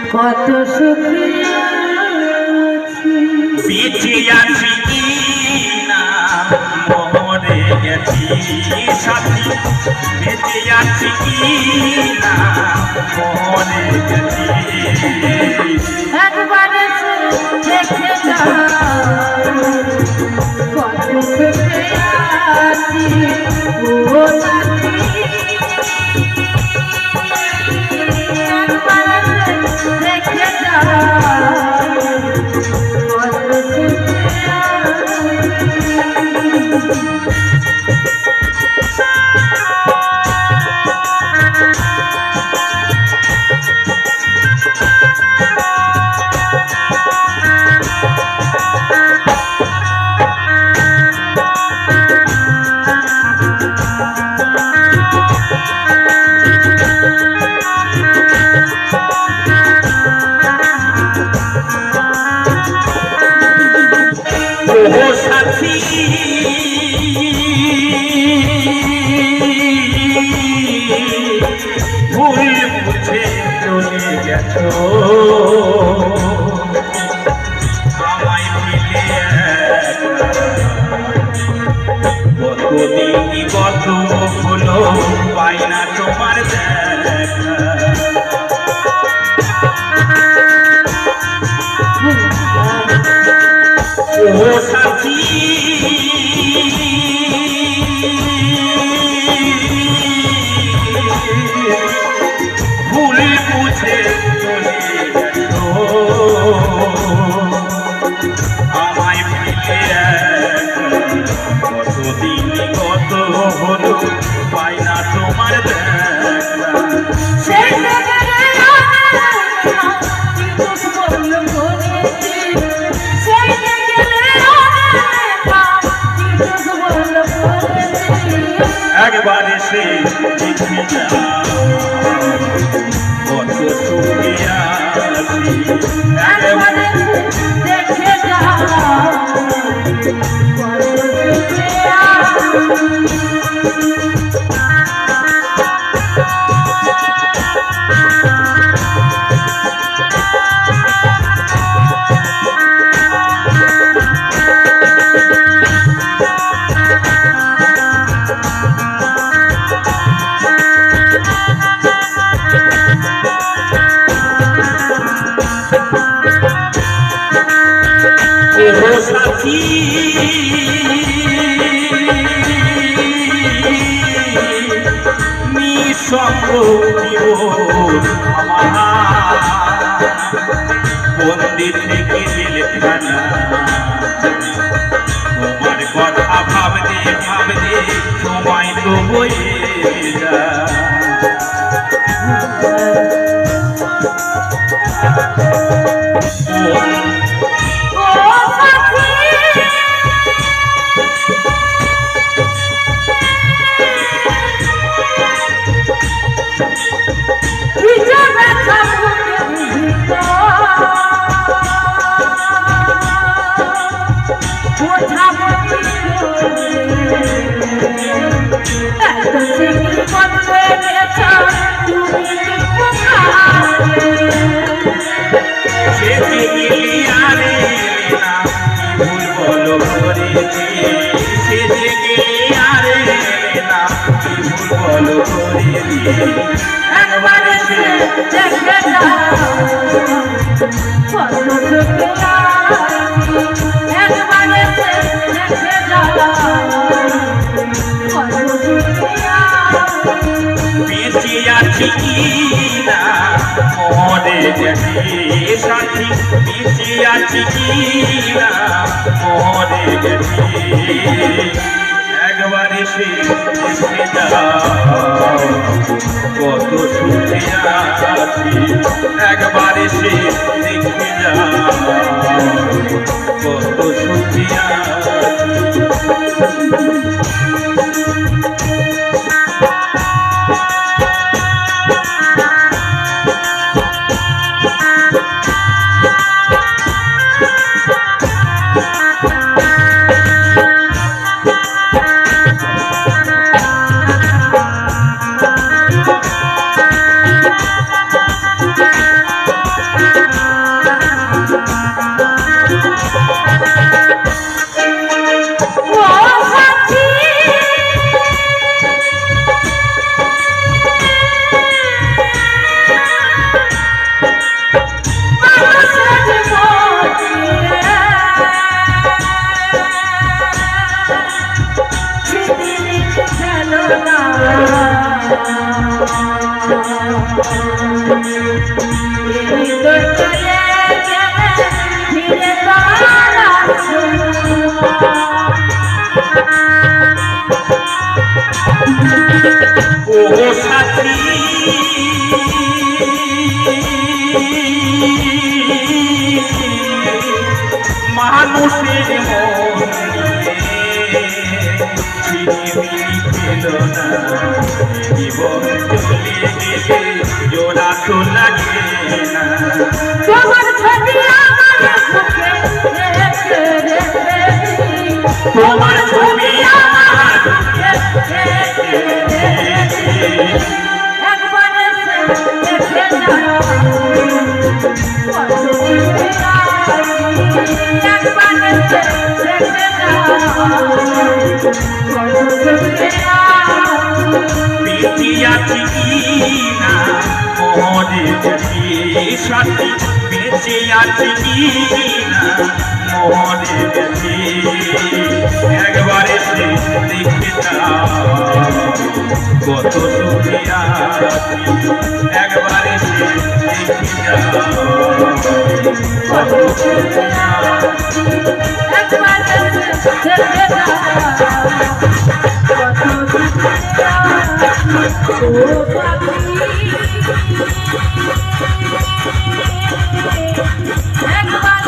কত সুখে আছি বেঁচে আছি কি না মরে গেছি সাথী বেঁচে আছি কি না মরে গেছি একবার দেখে যাও কত সুখে আছি ও সাথী একবার দেখে যাও কত সুখে সাথী ভুল বুঝে চলে গেছো আমায় ফেলে কতদিনই কত হলো পাই না তোমার দেখা ও সাথী ভুল বুঝে চলে গেছো আমায় ফেলে কতদিন কত হলো পাই না তোমার দেখা একবার এসে দেখে যাও কত সুখে আছি একবার দেখে যাও কত সুখে আছি সাথী নিঃসঙ্গ আমার বন্দি থেকে জেলখানা তোমার কথা ভাবতে ভাবতে সময় তো বয়ে যায় একবার এসে দেখে যাও কত সুখে আছি একবার এসে দেখে যাও কত সুখে আছি বেঁচে আছি কি না মরে গেছি সাথী বেঁচে আছি কি না মরে গেছি একবার এসে দেখে যাও কত সুখে আছি একবার এসে দেখে যাও কত সুখে না এই তো চলে গেলে ফিরে তো আর আসবো ও সাথী মানুষের মন ছিল না জীবন চলে গেলে জোড়া তো লাগে না তোমার ছবি আমার বুকে রেখে রেখেছি তোমার ছবি আমার একবার এসে দেখে যাও একবার এসে দেখে যাও বেঁচে আছি না মরে গেছি সাথী বেঁচে আছি না মরে গেছি একবার এসে দেখে যাও কত সুখে আছি একবার এসে দেখে যাও কত সুখে আছি একবার এসে দেখে যাও কত একবার